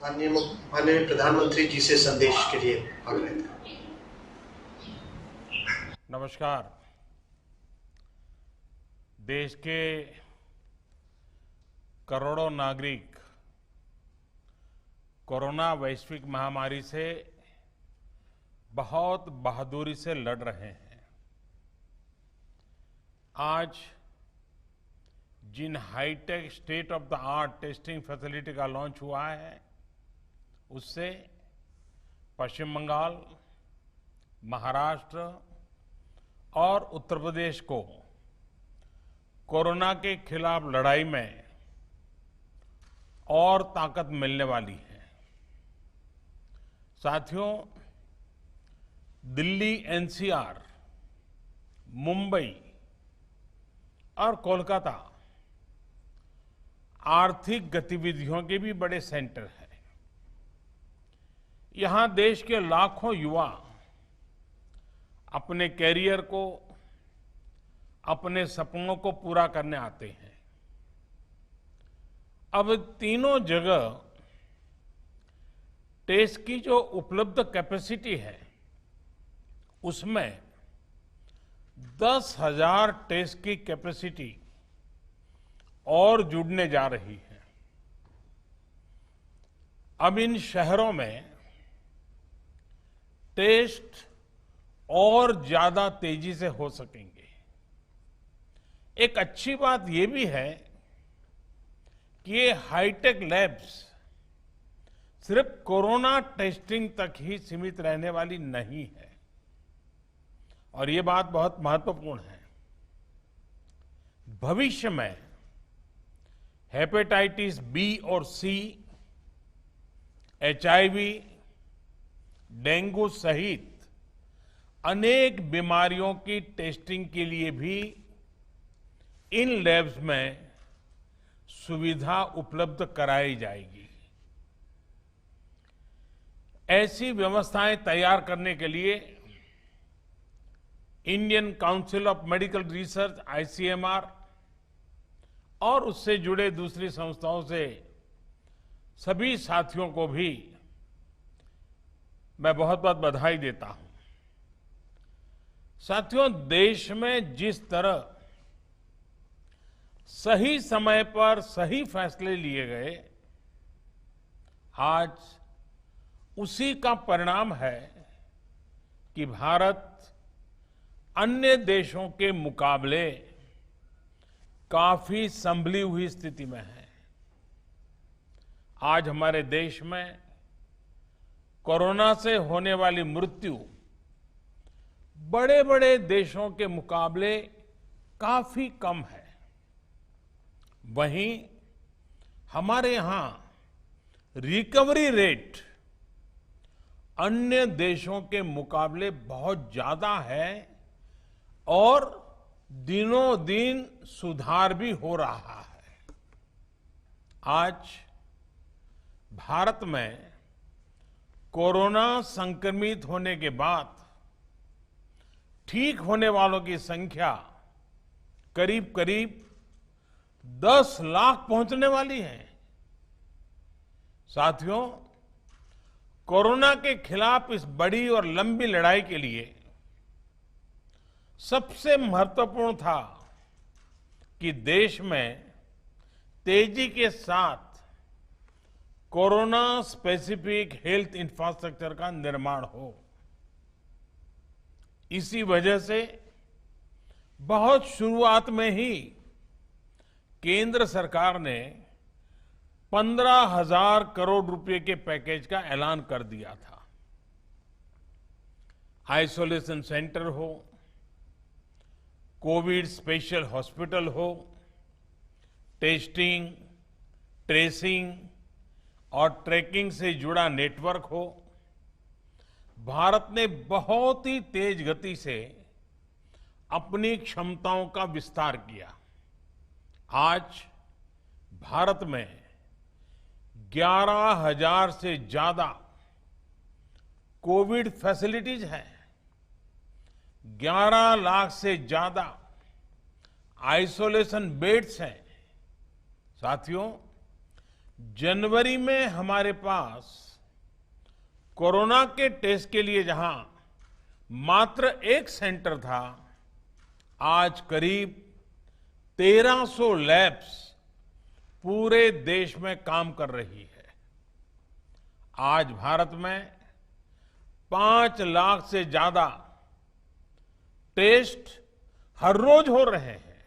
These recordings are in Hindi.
माननीय प्रधानमंत्री जी से संदेश के लिए आग्रह था। नमस्कार। देश के करोड़ों नागरिक कोरोना वैश्विक महामारी से बहुत बहादुरी से लड़ रहे हैं। आज जिन high tech state of the art testing facility का लॉन्च हुआ है, उससे पश्चिम बंगाल, महाराष्ट्र और उत्तर प्रदेश को कोरोना के खिलाफ लड़ाई में और ताकत मिलने वाली है। साथियों, दिल्ली एनसीआर, मुंबई और कोलकाता आर्थिक गतिविधियों के भी बड़े सेंटर हैं। यहां देश के लाखों युवा अपने कैरियर को, अपने सपनों को पूरा करने आते हैं। अब तीनों जगह टेस्ट की जो उपलब्ध कैपेसिटी है, उसमें 10,000 टेस्ट की कैपेसिटी और जुड़ने जा रही है। अब इन शहरों में टेस्ट और ज्यादा तेजी से हो सकेंगे। एक अच्छी बात यह भी है कि ये हाईटेक लैब्स सिर्फ कोरोना टेस्टिंग तक ही सीमित रहने वाली नहीं है, और ये बात बहुत महत्वपूर्ण है। भविष्य में हेपेटाइटिस बी और सी, एचआईवी, डेंगू सहित अनेक बीमारियों की टेस्टिंग के लिए भी इन लैब्स में सुविधा उपलब्ध कराई जाएगी। ऐसी व्यवस्थाएं तैयार करने के लिए Indian council of medical research ICMR और उससे जुड़े दूसरी संस्थाओं से सभी साथियों को भी मैं बहुत बहुत बधाई देता हूं। साथियों, देश में जिस तरह सही समय पर सही फैसले लिए गए, आज उसी का परिणाम है कि भारत अन्य देशों के मुकाबले काफी संभली हुई स्थिति में है। आज हमारे देश में कोरोना से होने वाली मृत्यु बड़े बड़े देशों के मुकाबले काफी कम है। वहीं हमारे यहां रिकवरी रेट अन्य देशों के मुकाबले बहुत ज्यादा है और दिनों दिन सुधार भी हो रहा है। आज भारत में कोरोना संक्रमित होने के बाद ठीक होने वालों की संख्या करीब करीब 10 लाख पहुंचने वाली है। साथियों, कोरोना के खिलाफ इस बड़ी और लंबी लड़ाई के लिए सबसे महत्वपूर्ण था कि देश में तेजी के साथ कोरोना स्पेसिफिक हेल्थ इंफ्रास्ट्रक्चर का निर्माण हो। इसी वजह से बहुत शुरुआत में ही केंद्र सरकार ने 15,000 करोड़ रुपए के पैकेज का ऐलान कर दिया था। आइसोलेशन सेंटर हो, कोविड स्पेशल हॉस्पिटल हो, टेस्टिंग, ट्रेसिंग और ट्रैकिंग से जुड़ा नेटवर्क हो, भारत ने बहुत ही तेज गति से अपनी क्षमताओं का विस्तार किया। आज भारत में 11,000 से ज्यादा कोविड फैसिलिटीज हैं, 11 लाख से ज्यादा आइसोलेशन बेड्स हैं। साथियों, जनवरी में हमारे पास कोरोना के टेस्ट के लिए जहां मात्र एक सेंटर था, आज करीब 1300 लैब्स पूरे देश में काम कर रही है। आज भारत में 5 लाख से ज्यादा टेस्ट हर रोज हो रहे हैं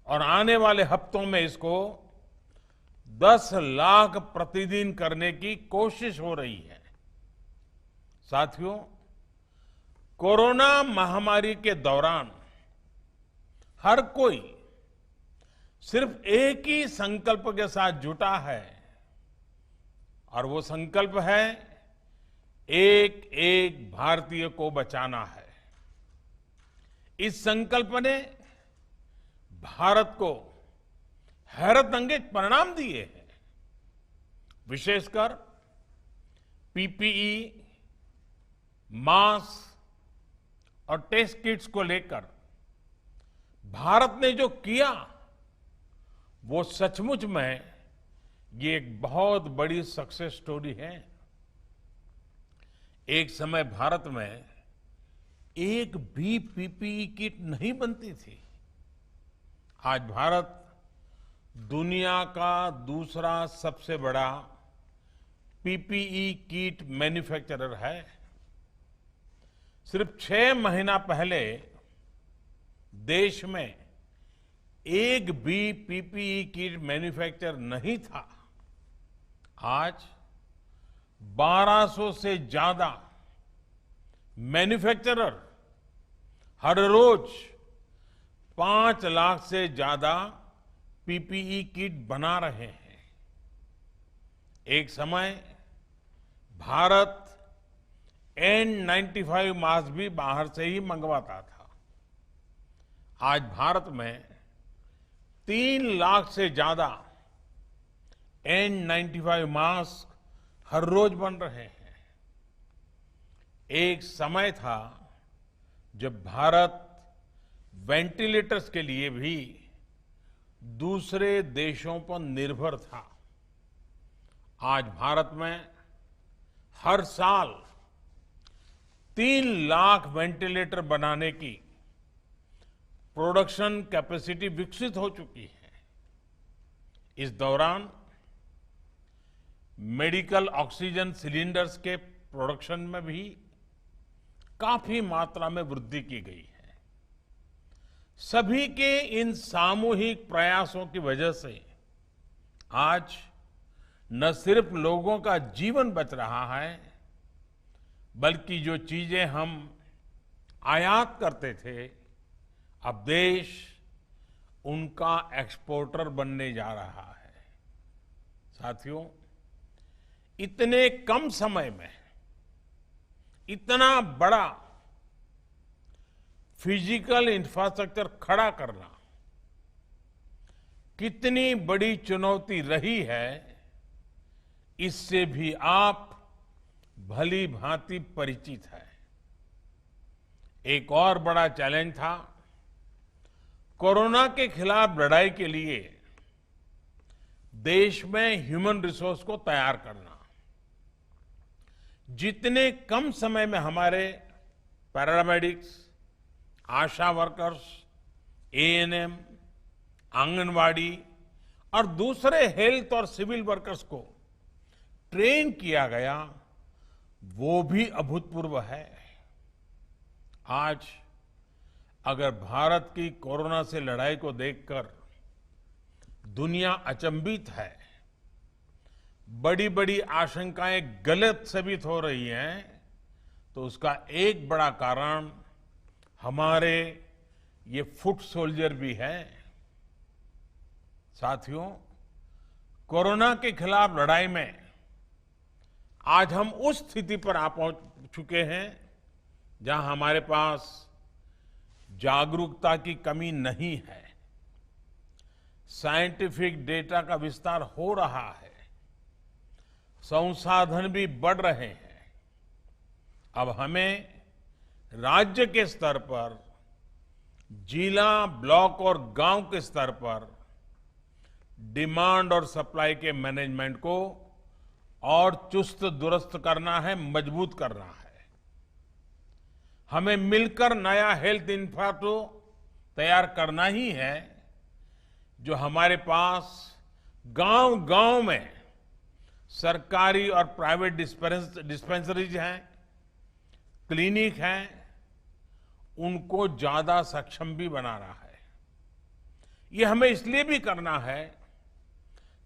और आने वाले हफ्तों में इसको 10 लाख प्रतिदिन करने की कोशिश हो रही है। साथियों, कोरोना महामारी के दौरान हर कोई सिर्फ एक ही संकल्प के साथ जुटा है और वो संकल्प है एक एक भारतीय को बचाना है। इस संकल्प ने भारत को हैरतअंगेज परिणाम दिए हैं। विशेषकर पीपीई, मास्क और टेस्ट किट्स को लेकर भारत ने जो किया वो सचमुच में ये एक बहुत बड़ी सक्सेस स्टोरी है। एक समय भारत में एक भी पीपीई किट नहीं बनती थी। आज भारत दुनिया का दूसरा सबसे बड़ा पीपीई किट मैन्युफैक्चरर है। सिर्फ 6 महीना पहले देश में एक भी पीपीई किट मैन्युफैक्चर नहीं था। आज 1200 से ज्यादा मैन्युफैक्चरर हर रोज 5 लाख से ज्यादा पीपीई किट बना रहे हैं। एक समय भारत N95 मास्क भी बाहर से ही मंगवाता था। आज भारत में 3 लाख से ज्यादा N95 मास्क हर रोज बन रहे हैं। एक समय था जब भारत वेंटिलेटर्स के लिए भी दूसरे देशों पर निर्भर था। आज भारत में हर साल 3 लाख वेंटिलेटर बनाने की प्रोडक्शन कैपेसिटी विकसित हो चुकी है। इस दौरान मेडिकल ऑक्सीजन सिलेंडर्स के प्रोडक्शन में भी काफी मात्रा में वृद्धि की गई है। सभी के इन सामूहिक प्रयासों की वजह से आज न सिर्फ लोगों का जीवन बच रहा है, बल्कि जो चीजें हम आयात करते थे, अब देश उनका एक्सपोर्टर बनने जा रहा है। साथियों, इतने कम समय में इतना बड़ा फिजिकल इंफ्रास्ट्रक्चर खड़ा करना कितनी बड़ी चुनौती रही है, इससे भी आप भली भांति परिचित हैं। एक और बड़ा चैलेंज था कोरोना के खिलाफ लड़ाई के लिए देश में ह्यूमन रिसोर्स को तैयार करना। जितने कम समय में हमारे पैरामेडिक्स, आशा वर्कर्स, एएनएम, आंगनवाड़ी और दूसरे हेल्थ और सिविल वर्कर्स को ट्रेन किया गया, वो भी अभूतपूर्व है। आज अगर भारत की कोरोना से लड़ाई को देखकर दुनिया अचंभित है, बड़ी बड़ी आशंकाएं गलत साबित हो रही हैं, तो उसका एक बड़ा कारण हमारे ये फुट सोल्जर भी है। साथियों, कोरोना के खिलाफ लड़ाई में आज हम उस स्थिति पर आ पहुंच चुके हैं जहां हमारे पास जागरूकता की कमी नहीं है। साइंटिफिक डेटा का विस्तार हो रहा है, संसाधन भी बढ़ रहे हैं। अब हमें राज्य के स्तर पर, जिला, ब्लॉक और गांव के स्तर पर डिमांड और सप्लाई के मैनेजमेंट को और चुस्त दुरुस्त करना है, मजबूत करना है। हमें मिलकर नया हेल्थ इंफ्रास्ट्रक्चर तैयार करना ही है, जो हमारे पास गांव-गांव में सरकारी और प्राइवेट डिस्पेंसरीज हैं, क्लिनिक हैं, उनको ज्यादा सक्षम भी बनाना है। ये हमें इसलिए भी करना है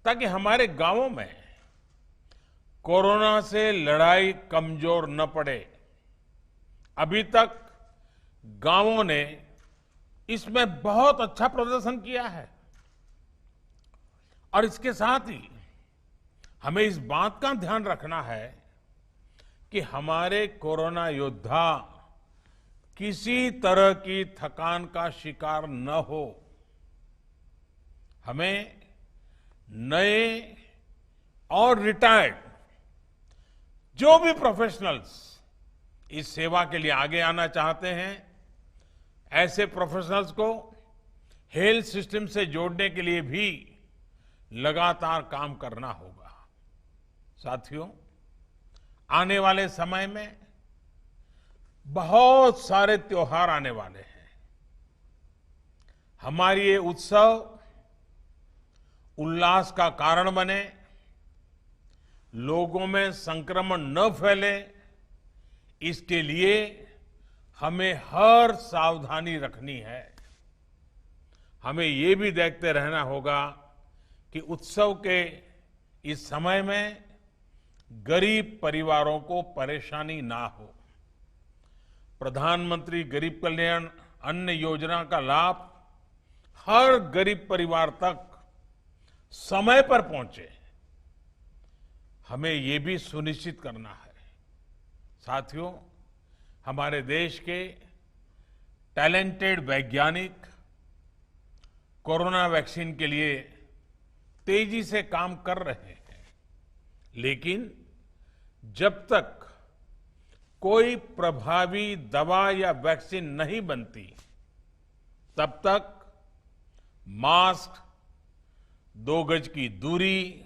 ताकि हमारे गांवों में कोरोना से लड़ाई कमजोर न पड़े। अभी तक गांवों ने इसमें बहुत अच्छा प्रदर्शन किया है और इसके साथ ही हमें इस बात का ध्यान रखना है कि हमारे कोरोना योद्धा किसी तरह की थकान का शिकार न हो। हमें नए और रिटायर्ड जो भी प्रोफेशनल्स इस सेवा के लिए आगे आना चाहते हैं, ऐसे प्रोफेशनल्स को हेल्थ सिस्टम से जोड़ने के लिए भी लगातार काम करना होगा। साथियों, आने वाले समय में बहुत सारे त्योहार आने वाले हैं। हमारी ये उत्सव उल्लास का कारण बने, लोगों में संक्रमण न फैले, इसके लिए हमें हर सावधानी रखनी है। हमें ये भी देखते रहना होगा कि उत्सव के इस समय में गरीब परिवारों को परेशानी ना हो। प्रधानमंत्री गरीब कल्याण अन्न योजना का लाभ हर गरीब परिवार तक समय पर पहुंचे, हमें ये भी सुनिश्चित करना है। साथियों, हमारे देश के टैलेंटेड वैज्ञानिक कोरोना वैक्सीन के लिए तेजी से काम कर रहे हैं, लेकिन जब तक कोई प्रभावी दवा या वैक्सीन नहीं बनती, तब तक मास्क, 2 गज की दूरी,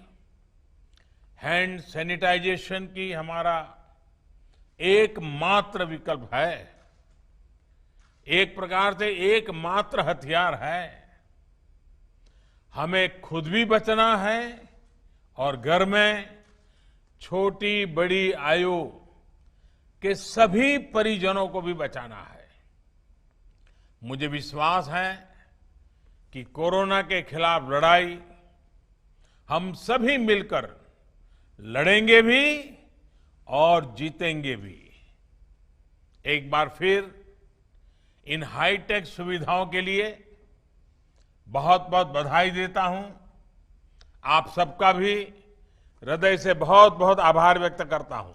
हैंड सैनिटाइजेशन की हमारा एकमात्र विकल्प है, एक प्रकार से एकमात्र हथियार है। हमें खुद भी बचना है और घर में छोटी बड़ी आयु के सभी परिजनों को भी बचाना है। मुझे विश्वास है कि कोरोना के खिलाफ लड़ाई हम सभी मिलकर लड़ेंगे भी और जीतेंगे भी। एक बार फिर इन हाईटेक सुविधाओं के लिए बहुत बहुत बधाई देता हूं। आप सबका भी हृदय से बहुत बहुत आभार व्यक्त करता हूं।